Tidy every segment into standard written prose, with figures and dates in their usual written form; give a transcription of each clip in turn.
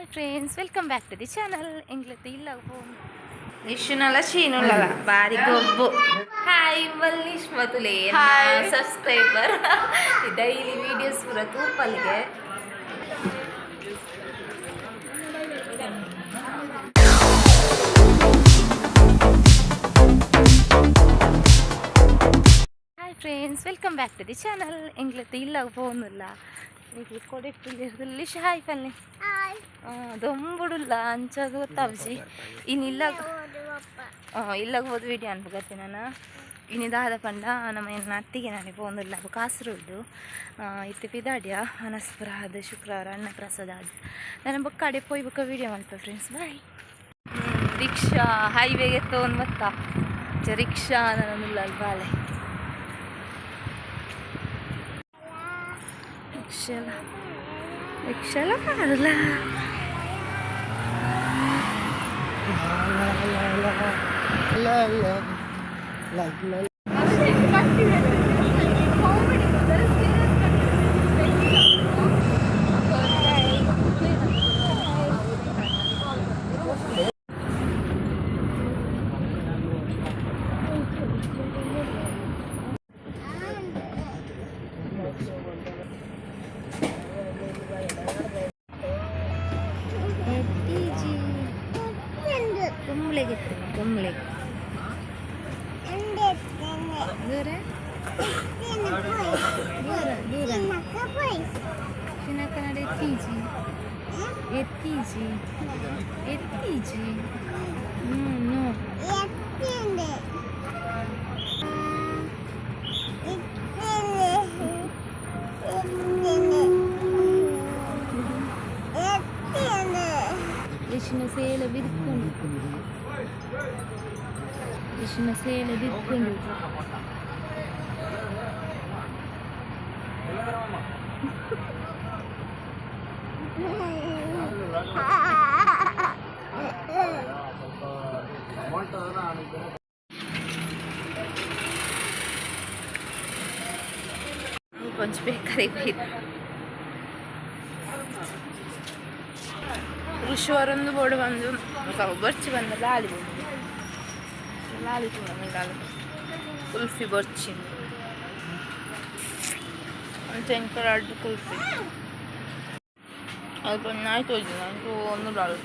Hi friends, welcome back to the channel. Englete illa phone. Ishunala Shinulala Bari Gobbu. Hi, Malish Matule. Hi, subscriber. Daily videos pura tupalge. Hi friends, welcome back to the channel. Englete illa phone ulla. Niki kodettilirulli hi falli. Hi. ದೊಂಬುಡುಲ್ಲ ಅಂಚದು ಗೊತ್ತಾವ್ಸಿ ಇನ್ನು ಇಲ್ಲಾಗ video ಅನ್ಬೋಗತ್ತೆ ನಾನು ಇನ್ನಿದಾದ ಪಂಡ ನಮ್ಮ ಅತ್ತಿಗೆ ನನಗೆ ಪೋಂದಿಲ್ಲ ಅದು ಕಾಸರಗೋಡು ಇತ್ತು ಪಿದಾಡ್ಯ ಅನಸ್ಪುರ ಅದು ಶುಕ್ರವಾರ ಅನ್ನ ಪ್ರಸಾದ ಅದು ನನ್ನ ಬೊಕ್ಕಾಡೆ ಪೋಯ್ ಬೊಕ್ಕ ವಿಡಿಯೋ ಮಾಡ್ತಾ ಫ್ರೆಂಡ್ಸ್ ಬಾಯ್ ರಿಕ್ಷಾ ಹೈವೇಗೆ ತೊಗೊಂಡು ಬತ್ತಾ ರಿಕ್ಷಾ ನನ್ನಲ್ಲ ಅಲ್ಲಿ ಬಾಳೆ ರಿಕ್ಷಾಲ ಮಾಡಲ್ಲ ಸೇಲೆ ಬಿದ್ಕೊಂಡು ಕೊಂಚ ಬೇಕಾದ್ರೆ ಋಷಿವರೊಂದು ಬೋರ್ಡ್ ಬಂದು ಬರ್ಚಿ ಬಂದ ಲಾಲಿ ಬೋರ್ಡ್ ಲಾಲಿ ಕುಲ್ಫಿ ಬರ್ಚಿ ಶಂಕರ ಅಡ್ಡು ಕುಲ್ಫಿ ಅದು ಆಯ್ತು ಹೋಯ್ತು ನನಗೂ ಒಂದು ಲಾಲು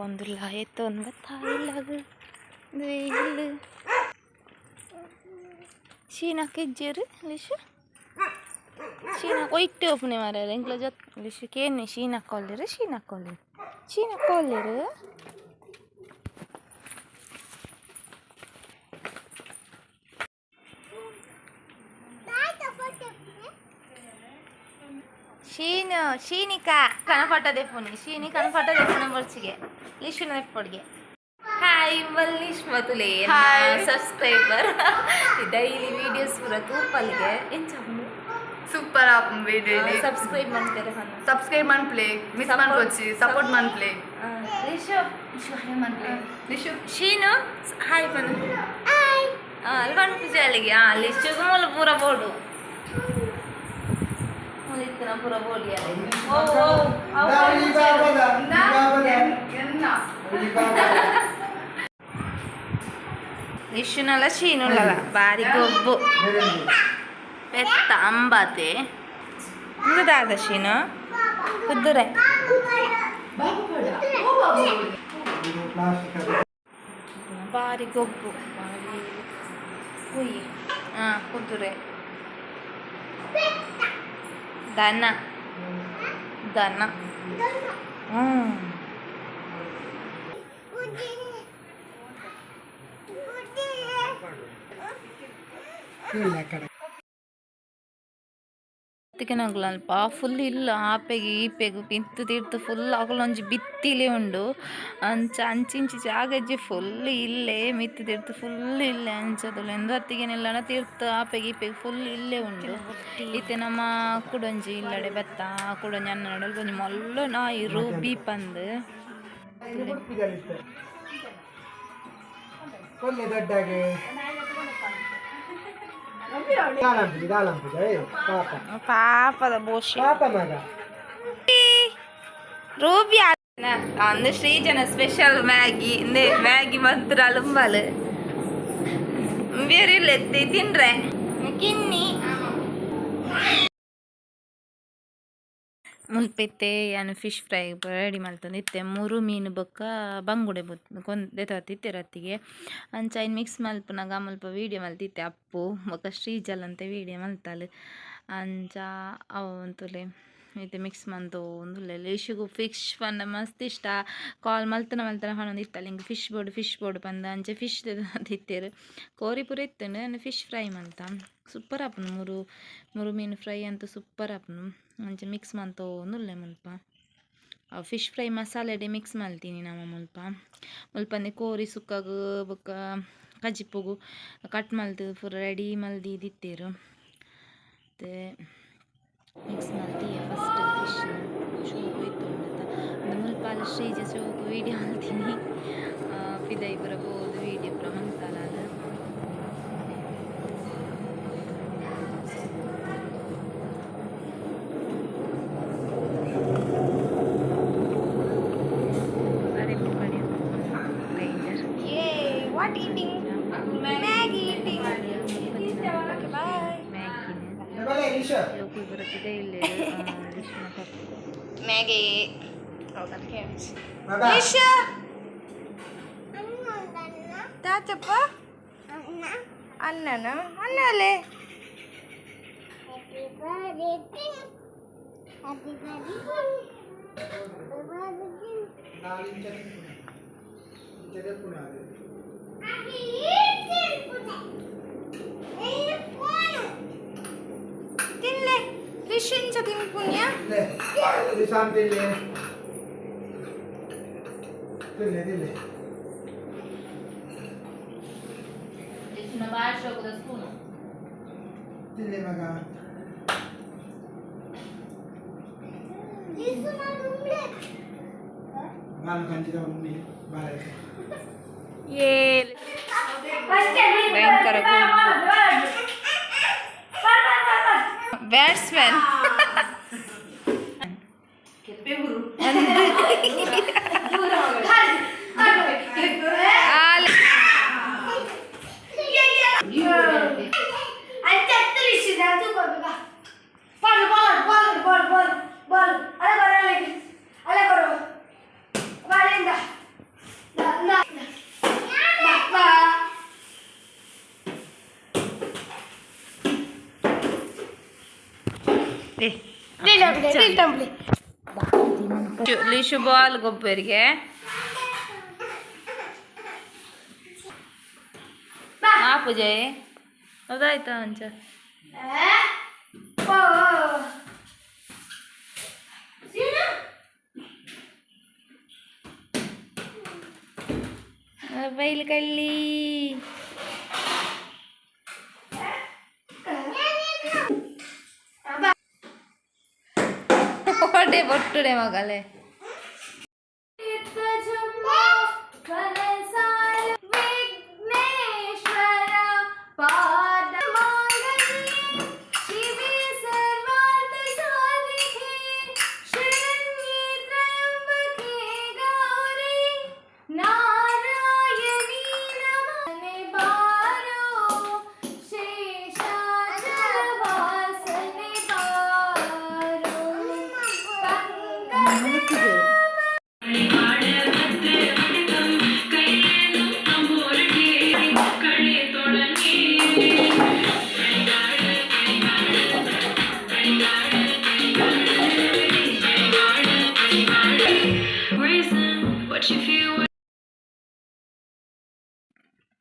ಒಂದಿಲ್ಲ ಎತ್ತು ಒಂದು ಗೊತ್ತಾಗಿಲ್ಲ ಅದು ಶೀನಾಕ್ಕೆ ಇಜ್ಜೇರು ಲಿಶು ಶೀನಾಕ್ ಒಯ್ಟು ಒಪ್ಪನೆ ಮಾರ್ಯಾರ ಇಂಕ್ಲ ಜೊತೆ ಲಿಶು ಕೇನೆ ಶೀನಾಕ್ ಕೊಲ್ಲಿರು ಶೀನಿಕಾ ಕನಫಟ ದೆಪ್ಪುನಿ ಶೀನಿ ಕನಫಟ ದೆಪ್ಪುನ ಬರ್ಚಿಗೆ ಲಿಶುನ ದೆಪ್ಪೊಡ್ಗೆ ಹಾಯ್ ಮಲ್ಲಿಶ್ ಮತುಲೆ ಸಬ್ಸ್ಕ್ರೈಬರ್ ಡೈಲಿ ವಿಡಿಯೋಸ್ ಪೂರ ತೂಪಲ್ಗೆ ಎಂಚ ಸೂಪರ್ ಆಪ್ ವಿಡಿಯೋ ಸಬ್ಸ್ಕ್ರೈಬ್ ಮಾಡ್ತಾರೆ ಸಬ್ಸ್ಕ್ರೈಬ್ ಮಾಡ್ಪ್ಲೇ ಮಿಸ್ ಮಾಡ್ಕೊಚ್ಚಿ ಸಪೋರ್ಟ್ ಮಾಡ್ಪ್ಲೇ ಲಿಶು ಹಾಯ್ ಮಾಡ್ಪ್ಲೇ ಲಿಶು ಶೀನು ಹಾಯ್ ಬನ್ನು ಹಾಯ್ ಅಲ್ಲಿ ಬನ್ ಪೂಜೆ ಅಲ್ಲಿಗೆ ಲಿಶುಗೂ ಮೂಲ ಪೂರ ಬೋರ್ಡು ಮೂಲಿತ್ತಿನ ಪೂರ ಬೋರ್ಡಿ ಲಿಶುನಲ್ಲ ಶೀನುಲ್ಲಲ್ಲ ಬಾರಿ ಗೊಬ್ಬು ಪೆತ್ತ ಅಂಬಾತೆ ಇಂಗದಾದ ಶೀನು ಕುದುರೆ ಬಾರಿ ಗೊಬ್ಬು ಹುಯ್ಯಿ ಕುದುರೆ ದನ ಅಲ್ಪ ಫುಲ್ ಇಲ್ಲ ಆಪೆಗೆ ಈಪೆಗು ಪಿಂತು ತೀರ್ತು ಫುಲ್ ಅಕಲೊಂಜಿ ಬಿತ್ತಿಲೆ ಉಂಡು ಅಂಚಿಂಚಿ ಜಾಗಜ್ಜಿ ಫುಲ್ ಇಲ್ಲೇ ಮಿತ್ತು ತೀರ್ತು ಫುಲ್ ಇಲ್ಲೇ ಅಂಚದಲ್ಲ ಎಂದು ಹತ್ತಿಗೆನೆಲ್ಲ ತೀರ್ತು ಆಪೆಗೆ ಈಪೆಗೆ ಫುಲ್ ಇಲ್ಲೇ ಉಂಡು ಇತ್ತೆ ನಮ್ಮ ಕುಡೊಂಜಿ ಇಲ್ಲಡೆ ಬೆತ್ತ ಕುಡೊಂಜಿ ಅನ್ನ ನಡಲ್ ಕೊಂಚ ಮೊಲ್ಲ ನಾಯಿ ರೂಬಿ ಪಂದು ಇದಲ್ಲಿತ್ತು ಕೊಲ್ಲೆ ದೊಡ್ಡಾಗೆ ಪಾಪ ಪಾಪದ ಬೋಶಿ ಪಾಪ ಮಗ ರೂಬಿ ಅಂದು ಶ್ರೀಜನ ಸ್ಪೆಷಲ್ ಮ್ಯಾಗಿ ಮ್ಯಾಗಿ ಮಾತ್ರ ಅಲಂಬಲ್ ಬೇರೆ ಇಲ್ಲ ತಿನ್ರೆ ಕಿನ್ನಿ ಮುಲ್ಪೆತ್ತೆ ಏನು ಫಿಶ್ ಫ್ರೈ ರೆಡಿ ಮಾಡ್ತಂದಿತ್ತೆ 3 ಮೀನು ಬೊಕ್ಕ ಬಂಗುಡೆ ಕೊಂದೆತ್ತಿತ್ತೆ ರತ್ತಿಗೆ ಅಂಚ ಇನ್ನು ಮಿಕ್ಸ್ ಮಲ್ಪನಾಗ ಮಲ್ಪ ವೀಡಿಯೋ ಮಲ್ತಿತ್ತೆ ಅಪ್ಪು ಬೊಕ್ಕ ಶ್ರೀಜಲ್ ಅಂತ ವೀಡಿಯೋ ಮಲ್ತಲು ಅಂಚ ಅವು ಅಂತಲೇ ಇದು ಮಿಕ್ಸ್ ಮಂತು ಒಂದು ಇಶಿಗೂ ಫಿಶ್ ಪಂಡ ಮಸ್ತ್ ಇಷ್ಟ ಕಾಲ್ ಮಲ್ತನ ಹೊಣೊಂದು ಇತ್ತಲ್ಲ ಹಿಂಗೆ ಫಿಶ್ ಬೋರ್ಡ್ ಪಂದ ಅಂಚೆ ಫಿಶ್ ತಿತ್ತೇರು ಕೋರಿ ಪೂರ ಇತ್ತಂಡು ನಾನು ಫಿಶ್ ಫ್ರೈ ಮಲ್ತ ಸೂಪರ್ ಆಪನು ಮೂರು ಮೀನು ಫ್ರೈ ಅಂತೂ ಸೂಪರ್ ಆಪನು ಅಂಚೆ ಮಿಕ್ಸ್ ಮಂತು ಒಂದುಲ್ಲೆ ಮುಲ್ಪ ಫಿಶ್ ಫ್ರೈ ಮಸಾಲೆ ಮಿಕ್ಸ್ ಮಲ್ತೀನಿ ನಮ್ಮ ಮುಲ್ಪಂದೆ ಕೋರಿ ಸುಕ್ಕಾಗ ಬೊಕ್ಕ ಕಜಿಪ್ಪುಗು ಕಟ್ ಮಲ್ತು ಪೂರ ರೆಡಿ ಮಲ್ದಿ ದಿತ್ತೇರು ಮತ್ತು ಮಿಕ್ಸ್ ಮಾಡ್ತೀಯ ಫಸ್ಟ್ ಫಿಶ್ ಶೋಕು ಇತ್ತು ಒಂದು ಮುಲ್ಪಾಲ ಶ್ರೀಜ ಶೋಕು ವೀಡಿಯೋ ಮಾಡ್ತೀನಿ ಫಿದೈ ಬರಬಹುದು ವೀಡಿಯೋ ಪುರ ಮಂತಾಲ ಅದು What eating? Maggie eating. Okay, bye. Local ಬರುತ್ತಿದೆ ಇಲ್ಲಿ ಮ್ಯಾಗಿ ತಾತಪ್ಪ ಅಣ್ಣನ ಅಣ್ಣಲೆ ತಿನ್ಲೆ ಫಿಶ್ ಇಂಚ ತಿನ್ಪುಣ್ಯ ತಿನ್ಲೆ ಮಗ ನಾನು ಕಂಚಿದ ಉಮ್ಮಿ ಬಾರ ಭಯಂಕರ ಬ್ಯಾಟ್ಸ್ಮನ್ ಲಿಶು ಬಾಲ್ ಗೊಬ್ಬರಿಗೆ ಪೂಜೆ ಅದಾಯ್ತಾ ಅಂಚ ಬೈಲ್ ಕಳ್ಳಿ ಹೊಡೆ ಬೊಟ್ಟುಡೆ ಮಗಲೇ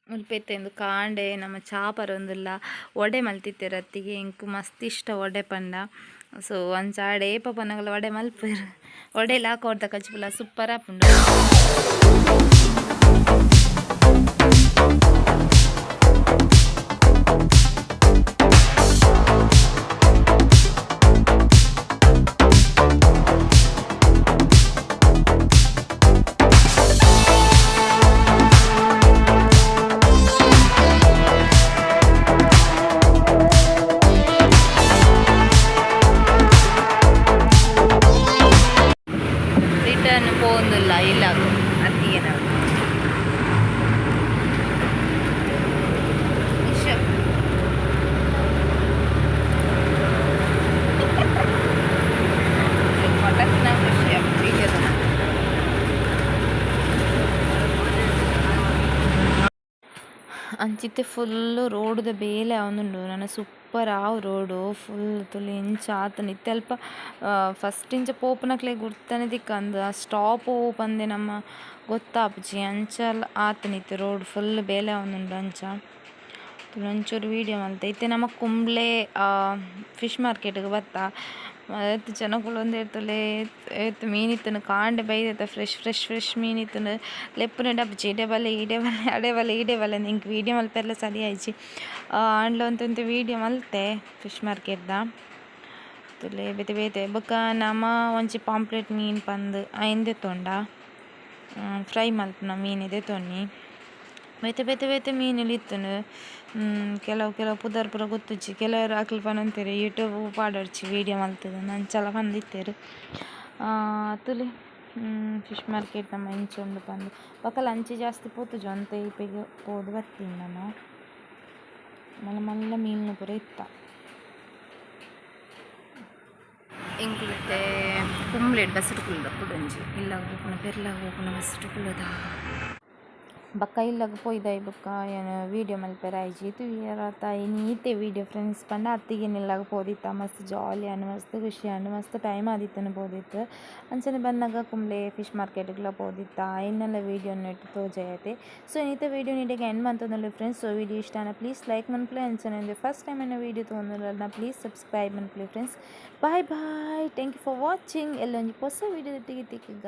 ಮುಲ್ಪೆತ್ತೆಂದು ಕಾಂಡೆ ನಮ್ಮ ಚಾಪರೊಂದುಲ್ಲ ಒಡೆ ಮಲ್ತಿತ್ತೆ ರತ್ತಿಗೆ ಇಂಕು ಮಸ್ತ್ ಇಷ್ಟ ಒಡೆ ಪಂಡ ಸೊ ಒಂಚಾಡೆ ಏಪ ಪನ್ನಗಲ ಒಡೆ ಮಲ್ಪರು ಒಡೆಲ್ಲ ಹಾಕೋರ್ದ ಕಚ್ಪುಲ ಸೂಪರ್ ಆಪುಂಡು ಇಲ್ಲ ಅತ್ತಿಗೆ ನಾವು ಅಂಚಿತ್ತೆ ಫುಲ್ಲು ರೋಡ್ದ ಬೇಲೆ ಅವನುಂಡು ನನ್ನ ಸೂಪರ್ ಆವು ರೋಡು ಫುಲ್ ತುಳು ಇಂಚ ಆತನ ಇತ್ತಲ್ಪ ಫಸ್ಟ್ ಇಂಚ ಪೋಪನಕ್ಲೆ ಗುರ್ತನೆ ದಿಕ್ಕಂದು ಆ ಸ್ಟಾಪ್ ಬಂದೆ ನಮ್ಮ ಗೊತ್ತಾಪುಜಿ ಅಂಚಲ್ಲ ಆತನಿತ್ತು ರೋಡ್ ಫುಲ್ ಬೇಲೆ ಅವನುಂಡು ಅಂಚ ಒಂಚೂರು ವೀಡಿಯೋ ಮಲ್ತೆ ಇತ್ತೆ ನಮ್ಮ ಕುಂಬ್ಳೆ ಫಿಶ್ ಮಾರ್ಕೆಟ್ಗೆ ಬತ್ತಾ ಎತ್ತು ಜನಗಳು ಒಂದು ಇರ್ತಲೆ ಎತ್ತು ಮೀನಿತ್ತನು ಕಾಂಡೆ ಬೈದತ್ತ ಫ್ರೆಶ್ ಮೀನಿತ್ತನು ಲೆಪ್ಪನ ಡಬ್ಜಿ ಇಡೆ ಬಲೆ ನಿಂಗೆ ವೀಡಿಯೋ ಮಲ್ಪೆಲ್ಲ ಸರಿ ಆಯ್ಚಿ ಅಂಡ್ಲ ಒಂತಂತ ವೀಡಿಯೋ ಮಲ್ತೆ ಫಿಶ್ ಮಾರ್ಕೆಟ್ದ ತುಲೆ ಬೇತೆ ಬೊಕ್ಕ ನಮ್ಮ ಒಂಚಿ ಪಾಂಪ್ಲೆಟ್ ಮೀನು ಪಂದು ಅಯಿಂದೆ ತೊಂಡ ಫ್ರೈ ಮಲ್ಪನ ಮೀನಿದೆ ತೊನ್ನಿ ಬೇತೆ ಮೀನಲ್ಲಿ ಇತ್ತನು ಕೆಲವು ಪುದರ್ ಪುರ ಗೊತ್ತುಚ್ಚಿ ಕೆಲವರು ಅಕ್ಲು ಪನಂತೀರಿ ಯೂಟ್ಯೂಬ್ ಪಾಡೋಡ್ಚಿ ವೀಡಿಯೋ ಮಲ್ತದ ನಂಚೆಲ್ಲ ಬಂದಿತ್ತೇರು ತುಲಿ ಫಿಶ್ ಮಾರ್ಕೆಟ್ ನಮ್ಮ ಇಂಚೊಂದು ಬಂದು ಪಕ್ಕಲ ಅಂಚಿ ಜಾಸ್ತಿ ಪೋತುಜು ಅಂತ ಇಪ್ಪೆಗೆ ಪೋದು ಬರ್ತೀನಿ ನಾನು ಮಲ್ಲ ಮೀನು ಪುರ ಇತ್ತ ಇಂಕ್ಲತೆ ಕುಂಬ್ಳೆಡ್ ಬಸರು ಕುಲ್ದ ಕುಡಂಜಿ ಇಲ್ಲ ಹೋಗುಣ ಪೆರ್ಲಾಗ ಹೋಗುಣ ಬಸರು ಕುಲ್ಲದ ಬಕ್ಕ ಇಲ್ಲಾಗ ಪೋಯ್ದಾಯಿ ಬೊಕ್ಕ ಏನು ವೀಡಿಯೋ ಮಲ್ಪೆರ ಆಯ್ಜಿ ಇದು ತಾಯಿ ನೀತೆ ವೀಡಿಯೋ ಫ್ರೆಂಡ್ಸ್ ಪಂಡ ಅತ್ತಿಗೆನಿಲ್ಲಾಗ ಪೋದಿತ್ತ ಮಸ್ತ್ ಜಾಲಿ ಅನ್ನು ಮಸ್ತ್ ಖುಷಿ ಅನ್ನು ಮಸ್ತ್ ಟೈಮ್ ಆದಿತ್ತನು ಪೋದಿತ್ತು ಅಂಚನೆ ಬಂದಾಗ ಕುಂಬ್ಳೆ ಫಿಶ್ ಮಾರ್ಕೆಟ್ಗೆಲ್ಲ ಪೋದಿತ್ತ ಇನ್ನೆಲ್ಲ ವೀಡಿಯೋ ನೆಟ್ಟು ತೋಜಾಯತೆ ಸೊ ಇನ್ನಿತ ವೀಡಿಯೋ ನೀಡಿಗೆ ಎಂಡ್ ಮಂತಂದಲ್ಲಿ ಫ್ರೆಂಡ್ಸ್ ಸೊ ವೀಡಿಯೋ ಇಷ್ಟನ ಪ್ಲೀಸ್ ಲೈಕ್ ಮನ್ಪ್ಲೆ ಅಂಚನೆ ಫಸ್ಟ್ ಟೈಮ್ ಏನೋ ವೀಡಿಯೋ ತೊಗೊಂಡಿರಲ್ಲ ಪ್ಲೀಸ್ ಸಬ್ಸ್ಕ್ರೈಬ್ ಮನ್ಪ್ಲೆ friends bye thank you for watching ಎಲ್ಲೊಂದು ಹೊಸ ವೀಡಿಯೋ ತಿಕ್ಕಗ